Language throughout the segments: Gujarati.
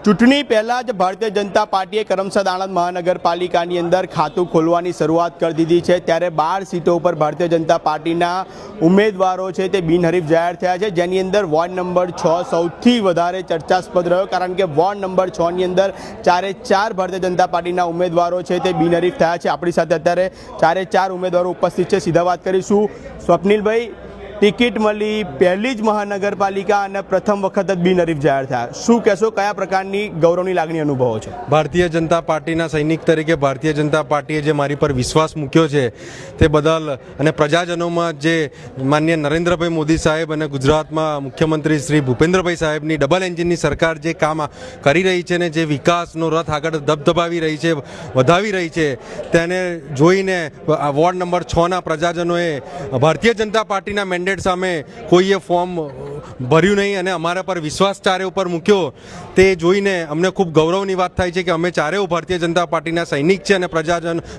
ચૂંટણી પહેલાં જ ભારતીય જનતા પાર્ટીએ કરમસદ આણંદ મહાનગરપાલિકાની અંદર ખાતું ખોલવાની શરૂઆત કરી દીધી છે। ત્યારે 12 સીટો ઉપર ભારતીય જનતા પાર્ટીના ઉમેદવારો છે તે બિનહરીફ જાહેર થયા છે, જેની અંદર વોર્ડ નંબર 6 સૌથી વધારે ચર્ચાસ્પદ રહ્યો, કારણ કે વોર્ડ નંબર 6 ની અંદર 4 ભારતીય જનતા પાર્ટીના ઉમેદવારો છે તે બિનહરીફ થયા છે। આપણી સાથે અત્યારે 4 ઉમેદવારો ઉપસ્થિત છે, સીધા વાત કરીશું। સ્વપ્નિલભાઈ, ટિકિટ મળી, પહેલી જ મહાનગરપાલિકા અને પ્રથમ વખત જ બિનહરીફ જાહેર થયા, શું કહેશો, કયા પ્રકારની ગૌરવની લાગણી અનુભવો છો? ભારતીય જનતા પાર્ટીના સૈનિક તરીકે ભારતીય જનતા પાર્ટીએ જે મારી પર વિશ્વાસ મૂક્યો છે તે બદલ અને પ્રજાજનોમાં જે માનનીય નરેન્દ્રભાઈ મોદી સાહેબ અને ગુજરાતમાં મુખ્યમંત્રી શ્રી ભૂપેન્દ્રભાઈ સાહેબની ડબલ એન્જિનની સરકાર જે કામ કરી રહી છે ને જે વિકાસનો રથ આગળ ધબધબાવી રહી છે, વધાવી રહી છે, તેને જોઈને વોર્ડ નંબર 6ના પ્રજાજનોએ ભારતીય જનતા પાર્ટીના મેન્ડેટ સામે કોઈએ ફોર્મ ભર્યું નહીં અને અમારા પર વિશ્વાસ ચારે ઉપર મૂક્યો, તે જોઈને અમને ખૂબ ગૌરવની વાત થાય છે કે અમે ચારેય ભારતીય જનતા પાર્ટીના સૈનિક છે અને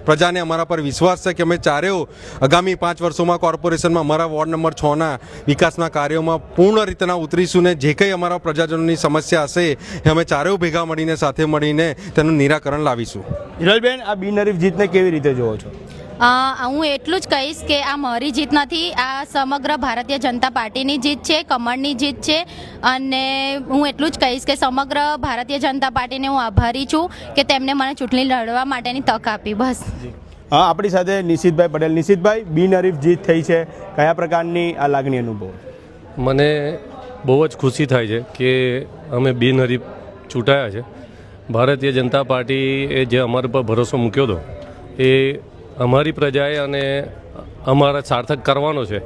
પ્રજાને અમારા પર વિશ્વાસ છે કે અમે ચારેય આગામી 5 વર્ષોમાં કોર્પોરેશનમાં અમારા વોર્ડ નંબર 6ના વિકાસના કાર્યોમાં પૂર્ણ રીતના ઉતરીશું ને જે કંઈ અમારા પ્રજાજનોની સમસ્યા હશે એ અમે ચારેય ભેગા મળીને સાથે મળીને તેનું નિરાકરણ લાવીશું। હિરલબેન, આ બિનહરીફ જીતને કેવી રીતે જોવો છો? હું એટલું જ કહીશ કે આ મારી જીત નથી, આ સમગ્ર ભારતીય જનતા પાર્ટીની જીત છે, કમળની જીત છે। અને હું એટલું જ કહીશ કે સમગ્ર ભારતીય જનતા પાર્ટીને હું આભારી છું કે તેમને મને ચૂંટણી લડવા માટેની તક આપી, બસ। હા, આપણી સાથે નિશિતભાઈ પટેલ। નિશિતભાઈ, બિનહરીફ જીત થઈ છે, કયા પ્રકારની આ લાગણી અનુભવો? મને બહુ જ ખુશી થાય છે કે અમે બિનહરીફ ચૂંટાયા છે। ભારતીય જનતા પાર્ટીએ જે અમારા પર ભરોસો મૂક્યો હતો એ અમારી પ્રજાએ અને અમારા સાર્થક કરવાનો છે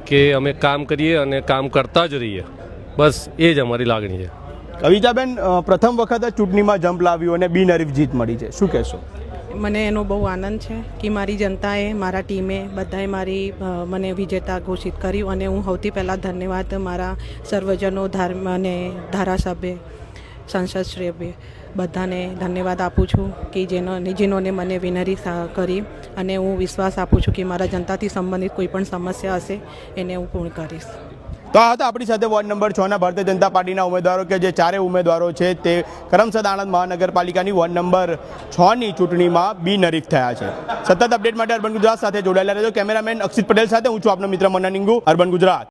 કે અમે કામ કરીએ અને કામ કરતા જ રહીએ, બસ એ જ અમારી લાગણી છે। કવિતાબેન, પ્રથમ વખત જ ચૂંટણીમાં જંપ લાવ્યું અને બિનહરીફ જીત મળી છે, શું કહેશો? મને એનો બહુ આનંદ છે કે મારી જનતાએ, મારા ટીમે બધાએ મને વિજેતા ઘોષિત કર્યું અને હું સૌથી પહેલાં ધન્યવાદ મારા સર્વજનો અને ધારાસભ્ય, સાંસદશ્રી બધાને ધન્યવાદ આપું છું કે જેનોને મને વિનરી કરી, અને હું વિશ્વાસ આપું છું કે મારા જનતાથી સંબંધિત કોઈ પણ સમસ્યા હશે એને હું પૂર્ણ કરીશ। તો આ હતા આપણી સાથે વોર્ડ નંબર 6ના ભારતીય જનતા પાર્ટીના ઉમેદવારો કે જે ચારે ઉમેદવારો છે તે કરમસદ આણંદ મહાનગરપાલિકાની વોર્ડ નંબર 6ની ચૂંટણીમાં બિનહરીફ થયા છે। સતત અપડેટ માટે અર્બન ગુજરાત સાથે જોડાયેલા રહેજો। કેમેરામેન અક્ષિત પટેલ સાથે હું છું આપનો મિત્ર મનન ઇંગુ, અર્બન ગુજરાત।